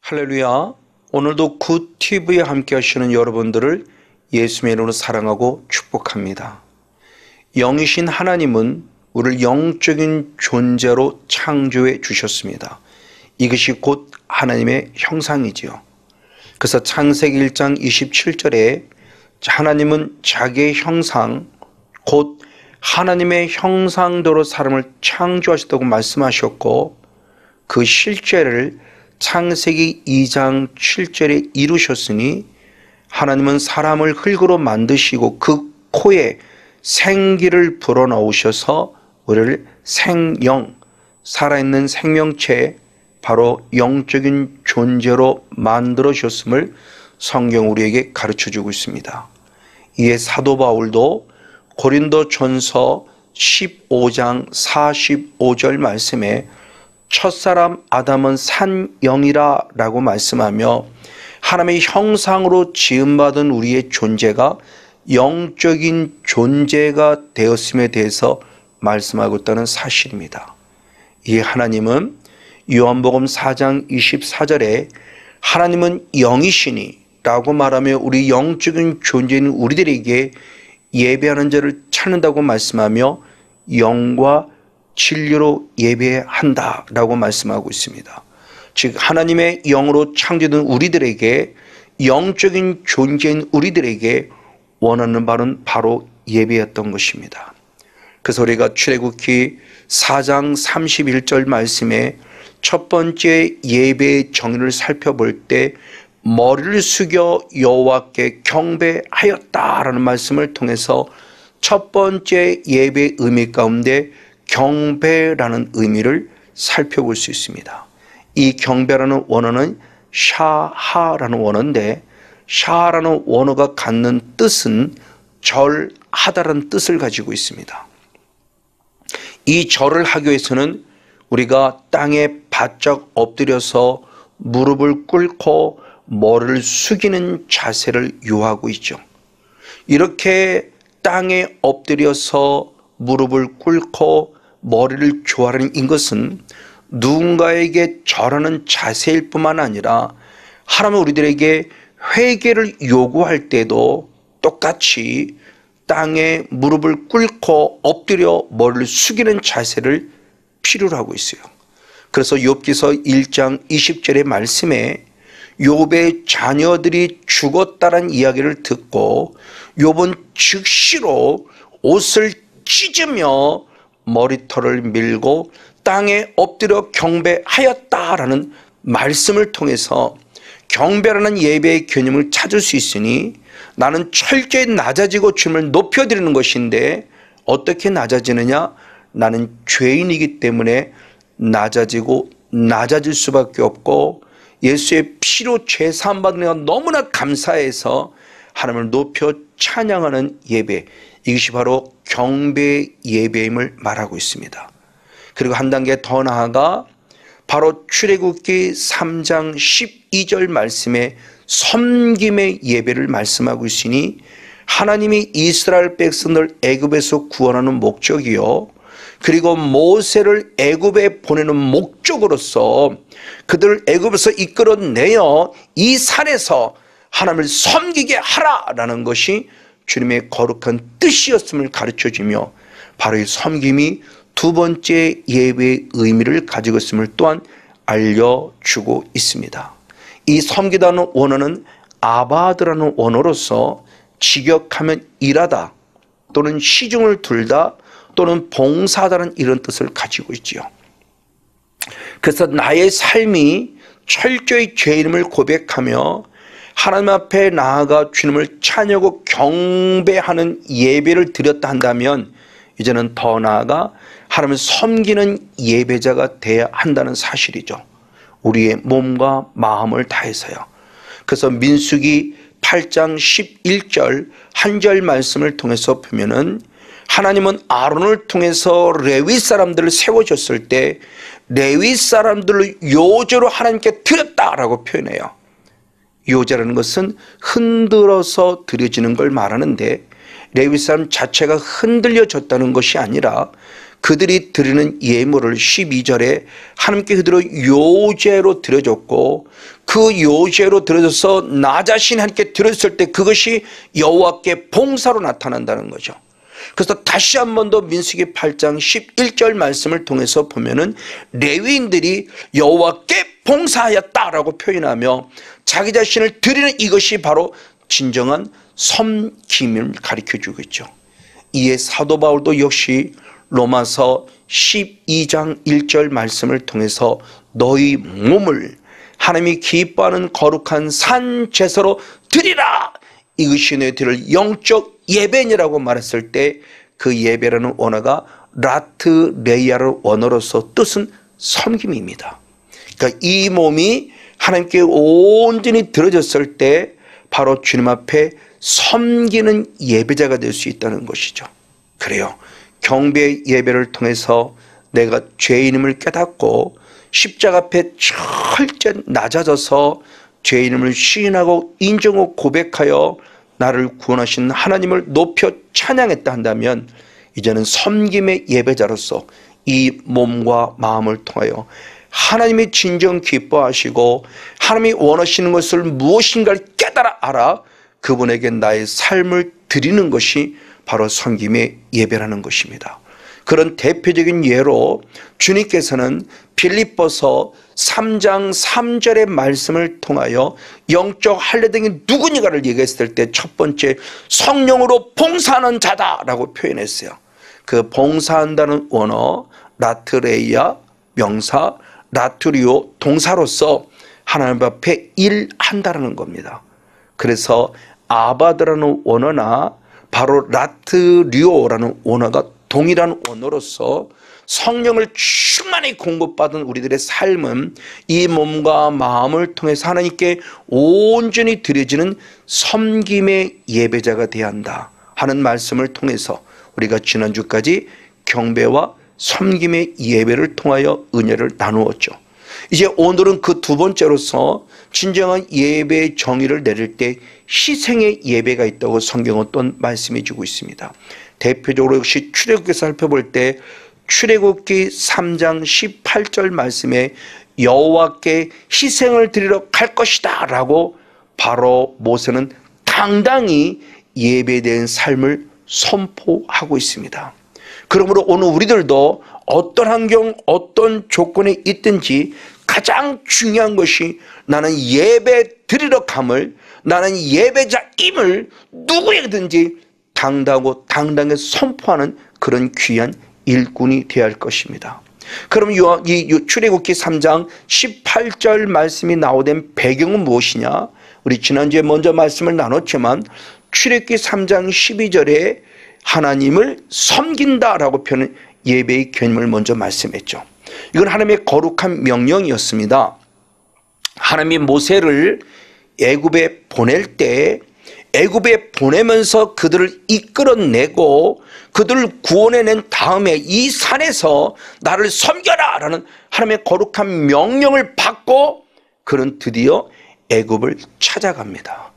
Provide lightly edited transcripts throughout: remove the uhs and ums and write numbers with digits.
할렐루야. 오늘도 굿TV에 함께 하시는 여러분들을 예수의 이름으로 사랑하고 축복합니다. 영이신 하나님은 우리를 영적인 존재로 창조해 주셨습니다. 이것이 곧 하나님의 형상이지요. 그래서 창세기 1장 27절에 하나님은 자기의 형상, 곧 하나님의 형상대로 사람을 창조하셨다고 말씀하셨고, 그 실제를 창세기 2장 7절에 이루셨으니 하나님은 사람을 흙으로 만드시고 그 코에 생기를 불어넣으셔서 우리를 생영, 살아있는 생명체, 바로 영적인 존재로 만들어 주셨음을 성경 우리에게 가르쳐주고 있습니다. 이에 사도 바울도 고린도전서 15장 45절 말씀에 첫사람 아담은 산영이라 라고 말씀하며 하나님의 형상으로 지음받은 우리의 존재가 영적인 존재가 되었음에 대해서 말씀하고 있다는 사실입니다. 이 하나님은 요한복음 4장 24절에 하나님은 영이시니 라고 말하며 우리 영적인 존재인 우리들에게 예배하는 자를 찾는다고 말씀하며 영과 진리로 예배한다 라고 말씀하고 있습니다. 즉 하나님의 영으로 창조된 우리들에게, 영적인 존재인 우리들에게 원하는 바는 바로 예배였던 것입니다. 그래서 우리가 출애굽기 4장 31절 말씀에 첫 번째 예배의 정의를 살펴볼 때 머리를 숙여 여호와께 경배하였다라는 말씀을 통해서 첫 번째 예배의 의미 가운데 경배라는 의미를 살펴볼 수 있습니다. 이 경배라는 원어는 샤하라는 원어인데, 샤하라는 원어가 갖는 뜻은 절하다라는 뜻을 가지고 있습니다. 이 절을 하기 위해서는 우리가 땅에 바짝 엎드려서 무릎을 꿇고 머리를 숙이는 자세를 요하고 있죠. 이렇게 땅에 엎드려서 무릎을 꿇고 머리를 조아리는 이것은 누군가에게 절하는 자세일 뿐만 아니라 하나님은 우리들에게 회개를 요구할 때도 똑같이 땅에 무릎을 꿇고 엎드려 머리를 숙이는 자세를 필요로 하고 있어요. 그래서 욥기서 1장 20절의 말씀에 욥의 자녀들이 죽었다는 이야기를 듣고 욥은 즉시로 옷을 찢으며 머리털을 밀고 땅에 엎드려 경배하였다라는 말씀을 통해서 경배라는 예배의 개념을 찾을 수 있으니 나는 철저히 낮아지고 주님을 높여드리는 것인데, 어떻게 낮아지느냐? 나는 죄인이기 때문에 낮아지고 낮아질 수밖에 없고 예수의 피로 죄 사함 받은 내가 너무나 감사해서 하나님을 높여 찬양하는 예배, 이것이 바로 경배 예배임을 말하고 있습니다. 그리고 한 단계 더 나아가 바로 출애굽기 3장 12절 말씀에 섬김의 예배를 말씀하고 있으니 하나님이 이스라엘 백성을 애굽에서 구원하는 목적이요, 그리고 모세를 애굽에 보내는 목적으로서 그들을 애굽에서 이끌어내어 이 산에서 하나님을 섬기게 하라라는 것이 주님의 거룩한 뜻이었음을 가르쳐주며, 바로 이 섬김이 두 번째 예배의 의미를 가지고 있음을 또한 알려주고 있습니다. 이 섬기다는 원어는 아바드라는 원어로서 직역하면 일하다 또는 시중을 둘다 또는 봉사하다는 이런 뜻을 가지고 있지요. 그래서 나의 삶이 철저히 죄인임을 고백하며 하나님 앞에 나아가 주님을 찬양하고 경배하는 예배를 드렸다 한다면 이제는 더 나아가 하나님을 섬기는 예배자가 되어야 한다는 사실이죠. 우리의 몸과 마음을 다해서요. 그래서 민수기 8장 11절 한 절 말씀을 통해서 보면은 하나님은 아론을 통해서 레위 사람들을 세워줬을 때 레위 사람들을 요제로 하나님께 드렸다라고 표현해요. 요제라는 것은 흔들어서 드려지는 걸 말하는데 레위 사람 자체가 흔들려졌다는 것이 아니라 그들이 드리는 예물을 12절에 하나님께 그대로 요제로 드려줬고, 그 요제로 드려져서 나 자신이 하나님께 드렸을 때 그것이 여호와께 봉사로 나타난다는 거죠. 그래서 다시 한 번 더 민수기 8장 11절 말씀을 통해서 보면은 레위인들이 여호와께 봉사하였다라고 표현하며 자기 자신을 드리는 이것이 바로 진정한 섬김을 가르쳐주고 있죠. 이에 사도 바울도 역시 로마서 12장 1절 말씀을 통해서 너희 몸을 하나님이 기뻐하는 거룩한 산 제사로 드리라, 이것이 너희 드릴 영적 예배니라고 말했을 때 그 예배라는 원어가 라트레이아의 원어로서 뜻은 섬김입니다. 그러니까 이 몸이 하나님께 온전히 드려졌을 때 바로 주님 앞에 섬기는 예배자가 될 수 있다는 것이죠. 그래요. 경배 예배를 통해서 내가 죄인임을 깨닫고 십자가 앞에 철저히 낮아져서 죄인임을 시인하고 인정하고 고백하여 나를 구원하신 하나님을 높여 찬양했다 한다면, 이제는 섬김의 예배자로서 이 몸과 마음을 통하여 하나님이 진정 기뻐하시고 하나님이 원하시는 것을 무엇인가를 깨달아 알아 그분에게 나의 삶을 드리는 것이 바로 섬김의 예배라는 것입니다. 그런 대표적인 예로 주님께서는 빌립보서 3장 3절의 말씀을 통하여 영적 할례등이 누구니가를 얘기했을 때 첫 번째 성령으로 봉사하는 자다라고 표현했어요. 그 봉사한다는 원어 라트레이아 명사, 라트리오 동사로서 하나님 앞에 일한다라는 겁니다. 그래서 아바드라는 원어나 바로 라트리오라는 원어가 동일한 원어로서 성령을 충만히 공급받은 우리들의 삶은 이 몸과 마음을 통해서 하나님께 온전히 드려지는 섬김의 예배자가 되어야 한다 하는 말씀을 통해서 우리가 지난주까지 경배와 섬김의 예배를 통하여 은혜를 나누었죠. 이제 오늘은 그 두 번째로서 진정한 예배의 정의를 내릴 때 희생의 예배가 있다고 성경은 또 말씀해 주고 있습니다. 대표적으로 역시 출애굽기에서 살펴볼 때 출애굽기 3장 18절 말씀에 여호와께 희생을 드리러 갈 것이다 라고 바로 모세는 당당히 예배된 삶을 선포하고 있습니다. 그러므로 오늘 우리들도 어떤 환경, 어떤 조건에 있든지 가장 중요한 것이 나는 예배 드리러 감을, 나는 예배자임을 누구에게든지 당당하게 선포하는 그런 귀한 일꾼이 되어야 할 것입니다. 그럼 이 출애굽기 3장 18절 말씀이 나오던 배경은 무엇이냐? 우리 지난주에 먼저 말씀을 나눴지만 출애굽기 3장 12절에 하나님을 섬긴다라고 표현한 예배의 개념을 먼저 말씀했죠. 이건 하나님의 거룩한 명령이었습니다. 하나님이 모세를 애굽에 보낼 때 애굽에 보내면서 그들을 이끌어내고 그들을 구원해낸 다음에 이 산에서 나를 섬겨라 라는 하나님의 거룩한 명령을 받고 그는 드디어 애굽을 찾아갑니다.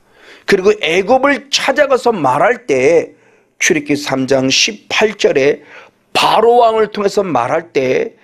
그리고 애굽을 찾아가서 말할 때 출애굽기 3장 18절에 바로 왕을 통해서 말할 때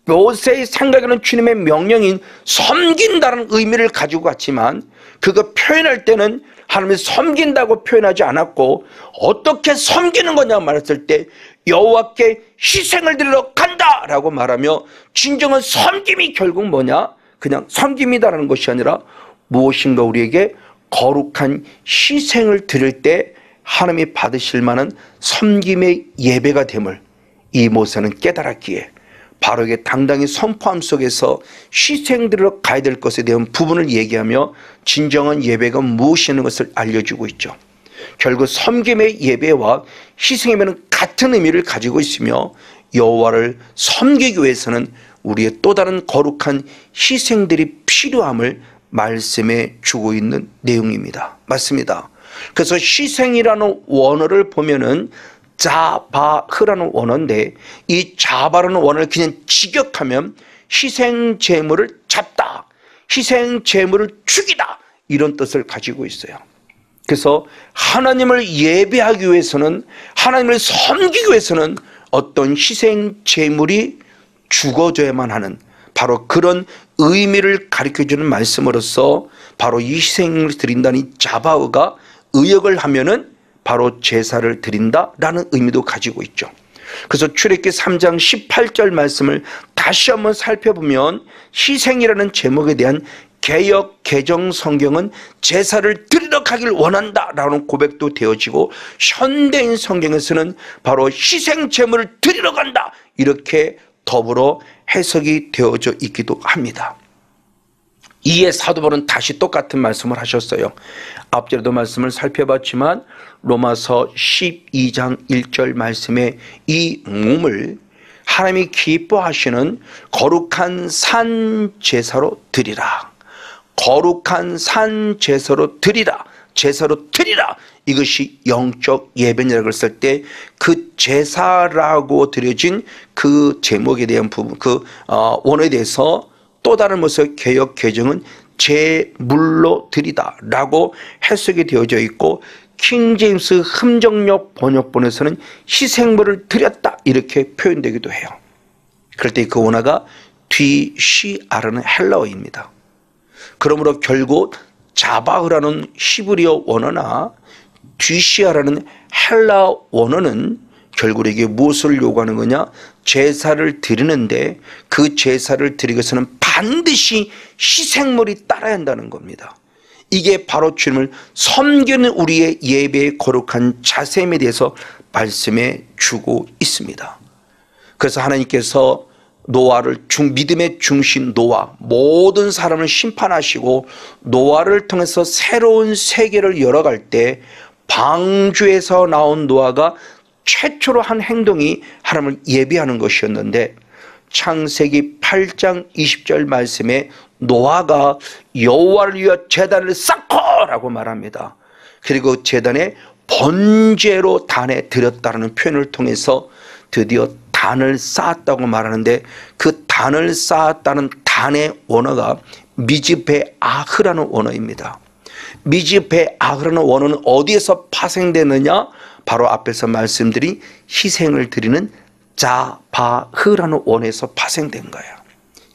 모세의 생각에는 주님의 명령인 섬긴다는 의미를 가지고 갔지만 그거 표현할 때는 하나님이 섬긴다고 표현하지 않았고 어떻게 섬기는 거냐 말했을 때 여호와께 희생을 드리러 간다라고 말하며 진정한 섬김이 결국 뭐냐? 그냥 섬김이다라는 것이 아니라 무엇인가 우리에게 거룩한 희생을 드릴 때 하나님이 받으실 만한 섬김의 예배가 됨을 이 모세는 깨달았기에 바로 이게 당당히 선포함 속에서 희생드리러 가야 될 것에 대한 부분을 얘기하며 진정한 예배가 무엇이라는 것을 알려주고 있죠. 결국 섬김의 예배와 희생의 예배는 같은 의미를 가지고 있으며 여호와를 섬기기 위해서는 우리의 또 다른 거룩한 희생들이 필요함을 말씀해 주고 있는 내용입니다. 맞습니다. 그래서 희생이라는 원어를 보면은 자바흐라는 원어인데 이 자바라는 원어를 그냥 직역하면 희생 제물을 잡다, 희생 제물을 죽이다 이런 뜻을 가지고 있어요. 그래서 하나님을 예배하기 위해서는 하나님을 섬기기 위해서는 어떤 희생 제물이 죽어져야만 하는 바로 그런 의미를 가르쳐주는 말씀으로서 바로 이 희생을 드린다는 이 자바흐가 의역을 하면은 바로 제사를 드린다라는 의미도 가지고 있죠. 그래서 출애굽기 3장 18절 말씀을 다시 한번 살펴보면 희생이라는 제목에 대한 개역 개정 성경은 제사를 드리러 가길 원한다라는 고백도 되어지고, 현대인 성경에서는 바로 희생 제물을 드리러 간다 이렇게 더불어 해석이 되어져 있기도 합니다. 이에 사도 바울은 다시 똑같은 말씀을 하셨어요. 앞전에도 말씀을 살펴봤지만 로마서 12장 1절 말씀에 이 몸을 하나님이 기뻐하시는 거룩한 산 제사로 드리라. 거룩한 산 제사로 드리라. 제사로 드리라. 이것이 영적 예배라고 했을 때 그 제사라고 드려진 그 제목에 대한 부분, 그 원어에 대해서 또 다른 모습의 개역 개정은 제물로 드리다 라고 해석이 되어져 있고, 킹제임스 흠정역 번역본에서는 희생물을 드렸다 이렇게 표현되기도 해요. 그럴 때 그 원어가 뒤시아라는 헬라어입니다. 그러므로 결국 자바흐라는 히브리어 원어나 뒤시아라는 헬라 원어는 결국 이게 무엇을 요구하는 거냐? 제사를 드리는데 그 제사를 드리기 위해서는 반드시 희생물이 따라야 한다는 겁니다. 이게 바로 주님을 섬기는 우리의 예배의 거룩한 자셈에 대해서 말씀해 주고 있습니다. 그래서 하나님께서 노아를 믿음의 중심 노아, 모든 사람을 심판하시고 노아를 통해서 새로운 세계를 열어갈 때 방주에서 나온 노아가 최초로 한 행동이 하나님을 예배하는 것이었는데, 창세기 8장 20절 말씀에 노아가 여호와를 위하여 제단을 쌓고라고 말합니다. 그리고 제단에 번제로 단에 드렸다는 표현을 통해서 드디어 단을 쌓았다고 말하는데, 그 단을 쌓았다는 단의 원어가 미즈베 아흐라는 원어입니다. 미즈베 아흐라는 원어는 어디에서 파생되느냐? 바로 앞에서 말씀드린 희생을 드리는 자바흐라는 원어에서 파생된 거예요.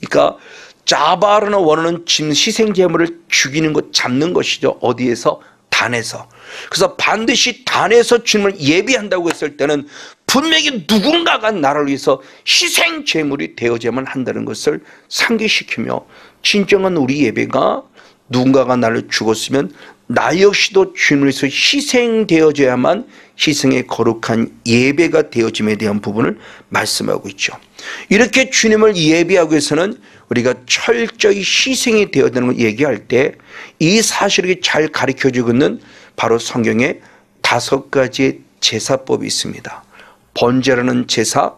그러니까 자바흐라는 원어는 희생 제물을 죽이는 것, 잡는 것이죠. 어디에서? 단에서. 그래서 반드시 단에서 주님을 예비한다고 했을 때는 분명히 누군가가 나를 위해서 희생 제물이 되어야만 한다는 것을 상기시키며, 진정한 우리 예배가 누군가가 나를 죽었으면 나 역시도 주님을 위해서 희생되어져야만 희생의 거룩한 예배가 되어짐에 대한 부분을 말씀하고 있죠. 이렇게 주님을 예배하기 위해서는 우리가 철저히 희생이 되어야 되는 걸 얘기할 때 이 사실을 잘 가르쳐주고 있는 바로 성경에 5가지의 제사법이 있습니다. 번제라는 제사,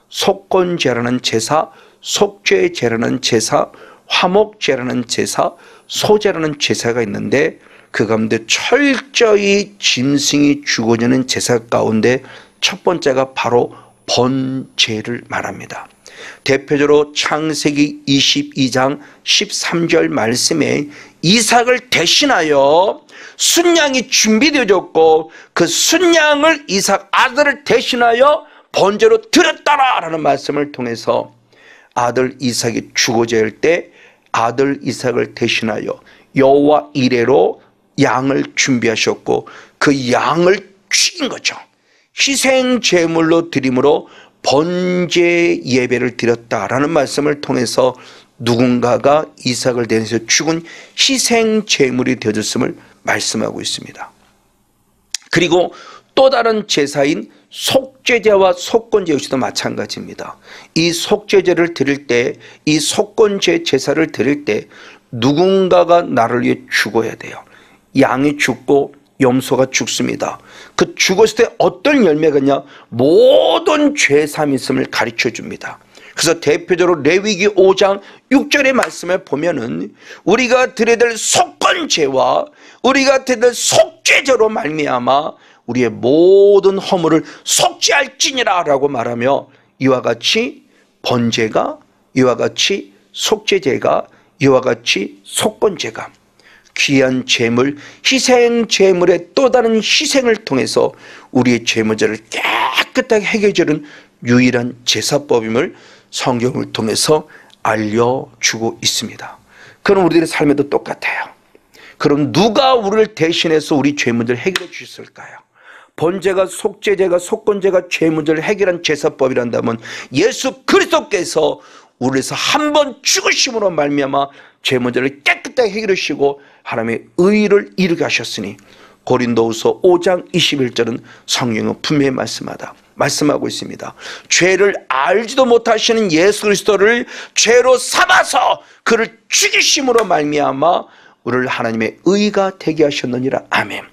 속건제라는 제사, 속죄제라는 제사, 화목제라는 제사, 소제라는 제사가 있는데, 그 가운데 철저히 짐승이 죽어지는 제사 가운데 첫 번째가 바로 번제를 말합니다. 대표적으로 창세기 22장 13절 말씀에 이삭을 대신하여 순양이 준비되어졌고, 그 순양을 이삭 아들을 대신하여 번제로 드렸다라는 말씀을 통해서 아들 이삭이 죽어져야 할 때 아들 이삭을 대신하여 여호와 이레로 양을 준비하셨고, 그 양을 죽인 거죠. 희생 제물로 드림으로 번제 예배를 드렸다라는 말씀을 통해서 누군가가 이삭을 대해서 죽은 희생 제물이 되어졌음을 말씀하고 있습니다. 그리고 또 다른 제사인 속죄제와 속건제 역시도 마찬가지입니다. 이 속죄제를 드릴 때, 이 속건제 제사를 드릴 때 누군가가 나를 위해 죽어야 돼요. 양이 죽고 염소가 죽습니다. 그 죽었을 때 어떤 열매가 있냐? 모든 죄삼이 있음을 가르쳐 줍니다. 그래서 대표적으로 레위기 5장 6절의 말씀을 보면은 우리가 드려야 될 속건제와 우리가 드려야 될 속죄제로 말미암아 우리의 모든 허물을 속죄할지니라 라고 말하며, 이와 같이 번제가, 이와 같이 속죄제가, 이와 같이 속건제가, 귀한 제물, 희생 제물의 또 다른 희생을 통해서 우리의 죄 문제를 깨끗하게 해결해주는 유일한 제사법임을 성경을 통해서 알려주고 있습니다. 그럼 우리들의 삶에도 똑같아요. 그럼 누가 우리를 대신해서 우리 죄 문제를 해결해 주셨을까요? 번제가 속죄제가 속건제가 죄 문제를 해결한 제사법이란다면 예수 그리스도께서 우리를 위해서 한 번 죽으심으로 말미암아 죄 문제를 깨끗하게 해결하시고 하나님의 의를 이루게 하셨으니 고린도후서 5장 21절은 성경은 분명히 말씀하고 있습니다. 죄를 알지도 못하시는 예수 그리스도를 죄로 삼아서 그를 죽이심으로 말미암아 우리를 하나님의 의가 되게 하셨느니라. 아멘.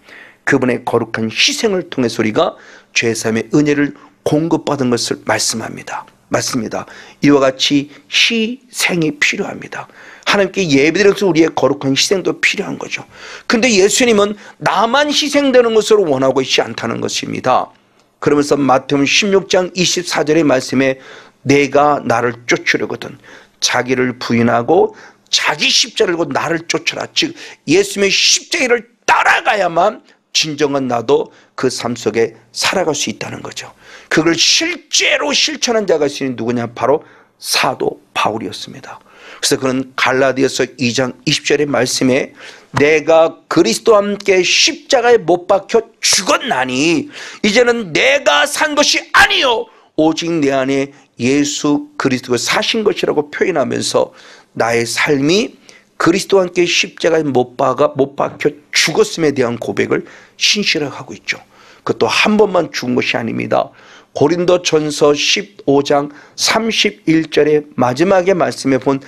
그분의 거룩한 희생을 통해서 우리가 죄사함의 은혜를 공급받은 것을 말씀합니다. 맞습니다. 이와 같이 희생이 필요합니다. 하나님께 예배드려서 우리의 거룩한 희생도 필요한 거죠. 근데 예수님은 나만 희생되는 것을 원하고 있지 않다는 것입니다. 그러면서 마태복음 16장 24절의 말씀에 내가 나를 쫓으려거든 자기를 부인하고 자기 십자가를 들고 나를 쫓아라. 즉 예수님의 십자가를 따라가야만 진정한 나도 그 삶 속에 살아갈 수 있다는 거죠. 그걸 실제로 실천한 자가 있으니 누구냐? 바로 사도 바울이었습니다. 그래서 그는 갈라디아서 2장 20절의 말씀에 내가 그리스도와 함께 십자가에 못 박혀 죽었나니 이제는 내가 산 것이 아니요 오직 내 안에 예수 그리스도가 사신 것이라고 표현하면서 나의 삶이 그리스도와 함께 십자가에 못 박혀 죽었음에 대한 고백을 신실하게 하고 있죠. 그것도 한 번만 죽은 것이 아닙니다. 고린도전서 15장 31절의 마지막에 말씀해 본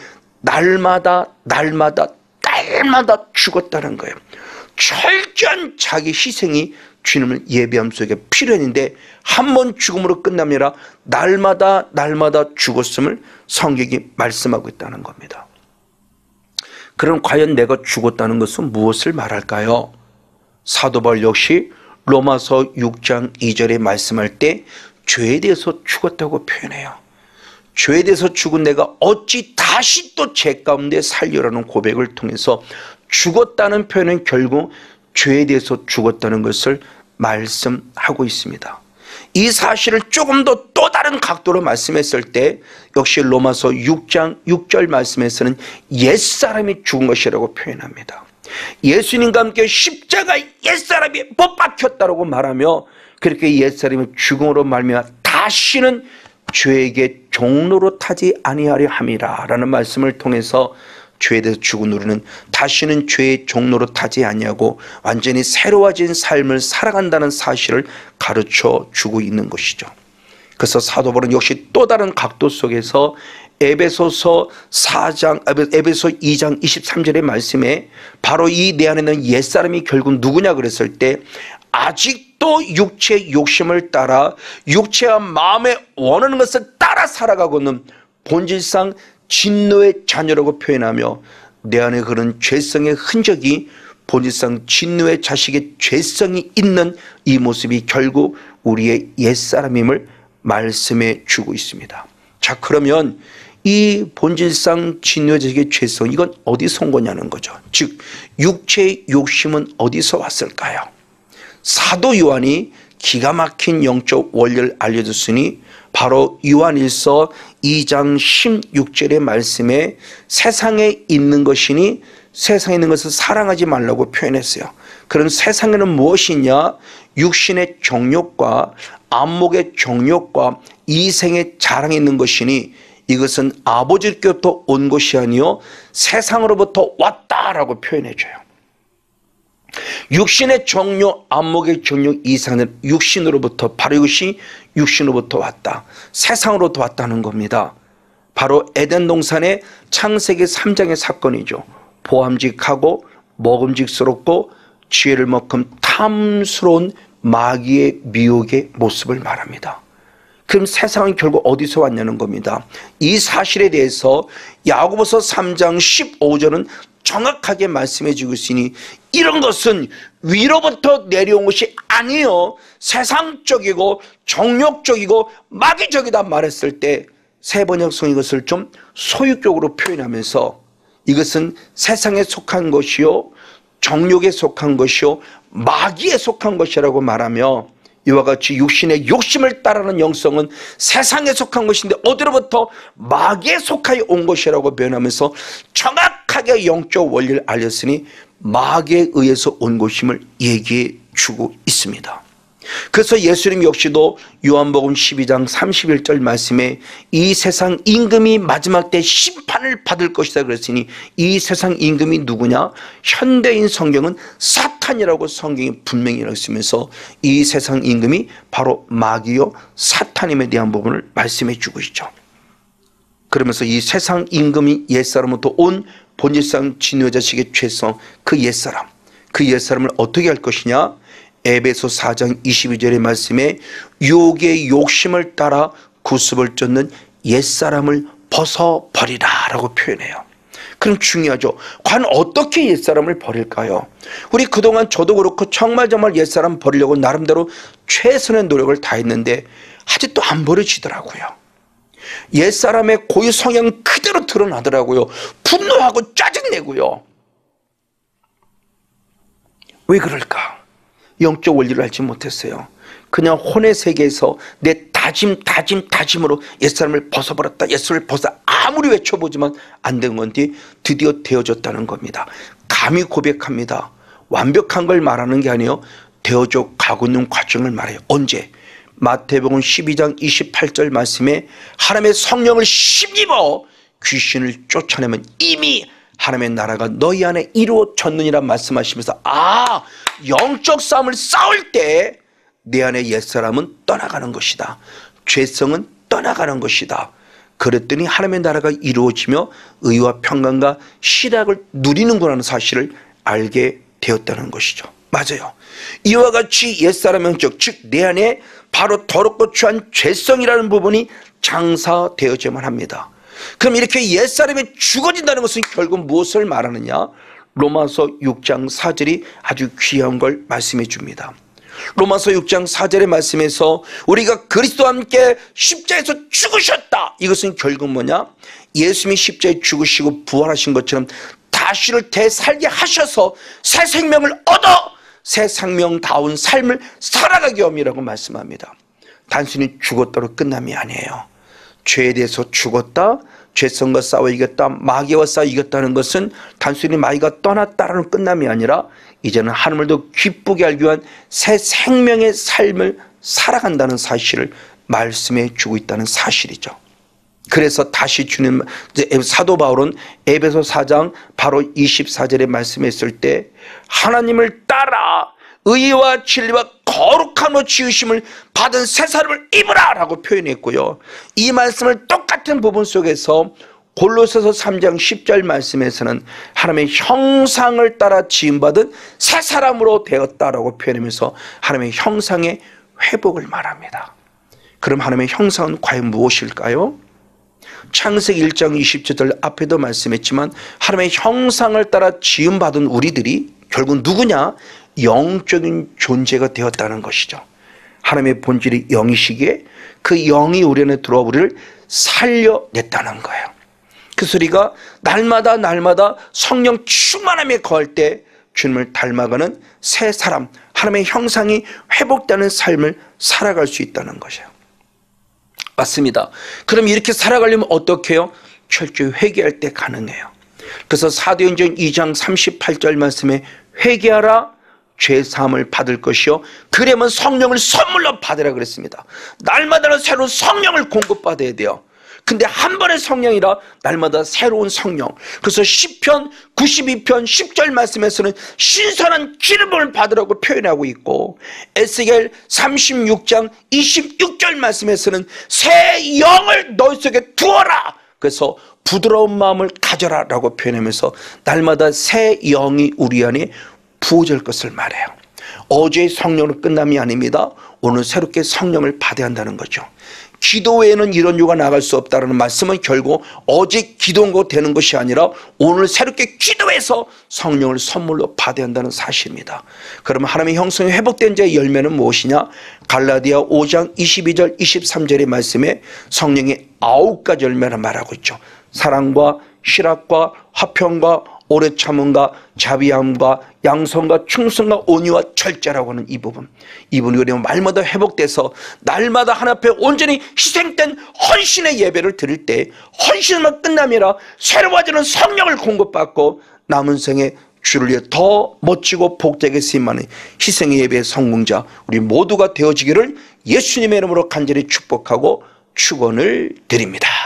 날마다 죽었다는 거예요. 철저한 자기 희생이 주님을 예배함 속에 필요했는데 한 번 죽음으로 끝남이 아니라 날마다 죽었음을 성경이 말씀하고 있다는 겁니다. 그럼 과연 내가 죽었다는 것은 무엇을 말할까요? 사도 바울 역시 로마서 6장 2절에 말씀할 때 죄에 대해서 죽었다고 표현해요. 죄에 대해서 죽은 내가 어찌 다시 또 죄 가운데 살려라는 고백을 통해서 죽었다는 표현은 결국 죄에 대해서 죽었다는 것을 말씀하고 있습니다. 이 사실을 조금 더 또 다른 각도로 말씀했을 때 역시 로마서 6장 6절 말씀에서는 옛사람이 죽은 것이라고 표현합니다. 예수님과 함께 십자가에 옛사람이 못 박혔다고 말하며 그렇게 옛사람이 죽음으로 말미암아 다시는 죄에게 종로로 타지 아니하려 함이라 라는 말씀을 통해서 죄에 대해서 죽은 우리는 다시는 죄의 종로로 타지 아니하고 완전히 새로워진 삶을 살아간다는 사실을 가르쳐 주고 있는 것이죠. 그래서 사도 바울은 역시 또 다른 각도 속에서 에베소 2장 23절의 말씀에 바로 이 내 안에는 옛사람이 결국 누구냐 그랬을 때 아직도 육체의 욕심을 따라 육체와 마음에 원하는 것을 따라 살아가고는 본질상 진노의 자녀라고 표현하며 내 안에 그런 죄성의 흔적이 본질상 진노의 자식의 죄성이 있는 이 모습이 결국 우리의 옛사람임을 말씀해 주고 있습니다. 자, 그러면 이 본질상 진노의 자식의 죄성 이건 어디서 온 거냐는 거죠. 즉 육체의 욕심은 어디서 왔을까요? 사도 요한이 기가 막힌 영적 원리를 알려줬으니 바로 요한일서 2장 16절의 말씀에 세상에 있는 것이니 세상에 있는 것을 사랑하지 말라고 표현했어요. 그럼 세상에는 무엇이냐? 육신의 정욕과 안목의 정욕과 이생의 자랑이 있는 것이니 이것은 아버지께로부터 온 것이 아니요 세상으로부터 왔다라고 표현해줘요. 육신의 정욕, 안목의 정욕, 이상은 육신으로부터 바로 이것이 육신으로부터 왔다. 세상으로부터 왔다는 겁니다. 바로 에덴 동산의 창세기 3장의 사건이죠. 보암직하고 먹음직스럽고 지혜를 먹은 탐스러운 마귀의 미혹의 모습을 말합니다. 그럼 세상은 결국 어디서 왔냐는 겁니다. 이 사실에 대해서 야고보서 3장 15절은 정확하게 말씀해 주고 있으니 이런 것은 위로부터 내려온 것이 아니요 세상적이고 정욕적이고 마귀적이다 말했을 때 세번역성 이것을 좀 소유격으로 표현하면서 이것은 세상에 속한 것이요 정욕에 속한 것이요 마귀에 속한 것이라고 말하며, 이와 같이 육신의 욕심을 따르는 영성은 세상에 속한 것인데 어디로부터 마귀에 속하여 온 것이라고 변하면서 정확하게 영적 원리를 알렸으니 마귀에 의해서 온 것임을 얘기해 주고 있습니다. 그래서 예수님 역시도 요한복음 12장 31절 말씀에 이 세상 임금이 마지막 때 심판을 받을 것이다 그랬으니, 이 세상 임금이 누구냐? 현대인 성경은 사탄이라고 성경이 분명히 쓰면서 이 세상 임금이 바로 마귀요 사탄임에 대한 부분을 말씀해 주고 있죠. 그러면서 이 세상 임금이 옛사람부터 온 본질상 진노의 자식의 죄성, 그 옛사람을 어떻게 할 것이냐? 에베소 4장 22절의 말씀에 유혹의 욕심을 따라 구습을 쫓는 옛사람을 벗어버리라 라고 표현해요. 그럼 중요하죠. 과연 어떻게 옛사람을 버릴까요? 우리 그동안 저도 그렇고 정말 옛사람 버리려고 나름대로 최선의 노력을 다했는데 아직도 안 버려지더라고요. 옛사람의 고유 성향 그대로 드러나더라고요. 분노하고 짜증내고요. 왜 그럴까? 영적 원리를 알지 못했어요. 그냥 혼의 세계에서 내 다짐으로 옛사람을 벗어버렸다, 옛사람을 벗어 아무리 외쳐보지만 안 된 건데 드디어 되어졌다는 겁니다. 감히 고백합니다. 완벽한 걸 말하는 게 아니에요. 되어져 가고 있는 과정을 말해요. 언제? 마태복음 12장 28절 말씀에 하나님의 성령을 힘입어 귀신을 쫓아내면 이미 하나님의 나라가 너희 안에 이루어졌느니라 말씀하시면서, 영적 싸움을 싸울 때 내 안에 옛사람은 떠나가는 것이다. 죄성은 떠나가는 것이다. 그랬더니 하나님의 나라가 이루어지며 의와 평강과 희락을 누리는구나 사실을 알게 되었다는 것이죠. 맞아요. 이와 같이 옛사람 영적, 즉 내 안에 바로 더럽고 추한 죄성이라는 부분이 장사되어져야만 합니다. 그럼 이렇게 옛사람이 죽어진다는 것은 결국 무엇을 말하느냐? 로마서 6장 4절이 아주 귀한 걸 말씀해 줍니다. 로마서 6장 4절의 말씀에서 우리가 그리스도와 함께 십자에서 죽으셨다. 이것은 결국 뭐냐? 예수님이 십자에 죽으시고 부활하신 것처럼 다시를 되살게 하셔서 새 생명을 얻어 새 생명다운 삶을 살아가게 함이라고 말씀합니다. 단순히 죽었다로 끝남이 아니에요. 죄에 대해서 죽었다, 죄성과 싸워 이겼다, 마귀와 싸워 이겼다는 것은 단순히 마귀가 떠났다라는 끝남이 아니라 이제는 하나님을 더 기쁘게 알기 위한 새 생명의 삶을 살아간다는 사실을 말씀해 주고 있다는 사실이죠. 그래서 다시 주님, 사도 바울은 에베소 4장 바로 24절에 말씀했을 때 하나님을 따라 의와 진리와 거룩함으로 지으심을 받은 새 사람을 입으라 라고 표현했고요. 이 말씀을 똑같은 부분 속에서 골로새서 3장 10절 말씀에서는 하나님의 형상을 따라 지음받은 새 사람으로 되었다라고 표현하면서 하나님의 형상의 회복을 말합니다. 그럼 하나님의 형상은 과연 무엇일까요? 창세기 1장 27절 앞에도 말씀했지만 하나님의 형상을 따라 지음받은 우리들이 결국 누구냐? 영적인 존재가 되었다는 것이죠. 하나님의 본질이 영이시기에 그 영이 우리 안에 들어와 우리를 살려냈다는 거예요. 그래서 우리가 날마다 성령 충만함에 거할 때 주님을 닮아가는 새 사람, 하나님의 형상이 회복되는 삶을 살아갈 수 있다는 것이에요. 맞습니다. 그럼 이렇게 살아가려면 어떻게 해요? 철저히 회개할 때 가능해요. 그래서 사도행전 2장 38절 말씀에 회개하라, 죄사함을 받을 것이요 그러면 성령을 선물로 받으라 그랬습니다. 날마다 새로운 성령을 공급받아야 돼요. 근데 한 번의 성령이라 날마다 새로운 성령. 그래서 시편 92편 10절 말씀에서는 신선한 기름을 받으라고 표현하고 있고, 에스겔 36장 26절 말씀에서는 새 영을 너희 속에 두어라. 그래서 부드러운 마음을 가져라 라고 표현하면서 날마다 새 영이 우리 안에 부어질 것을 말해요. 어제의 성령으로 끝남이 아닙니다. 오늘 새롭게 성령을 받아야 한다는 거죠. 기도 외에는 이런 요가 나갈 수 없다는 말씀은 결국 어제 기도한 거 되는 것이 아니라 오늘 새롭게 기도해서 성령을 선물로 받아야 한다는 사실입니다. 그러면 하나님의 형성이 회복된 자의 열매는 무엇이냐? 갈라디아 5장 22절 23절의 말씀에 성령의 9가지 열매를 말하고 있죠. 사랑과 희락과 화평과 오래 참음과 자비함과 양선과 충성과 온유와 절제라고 하는 이 부분, 이분이 우리는 말마다 회복돼서 날마다 하나님 앞에 온전히 희생된 헌신의 예배를 드릴 때 헌신만 끝남이 아니라 새로워지는 성령을 공급받고 남은 생에 주를 위해 더 멋지고 복되게 쓰임하는 희생의 예배의 성공자 우리 모두가 되어지기를 예수님의 이름으로 간절히 축복하고 축원을 드립니다.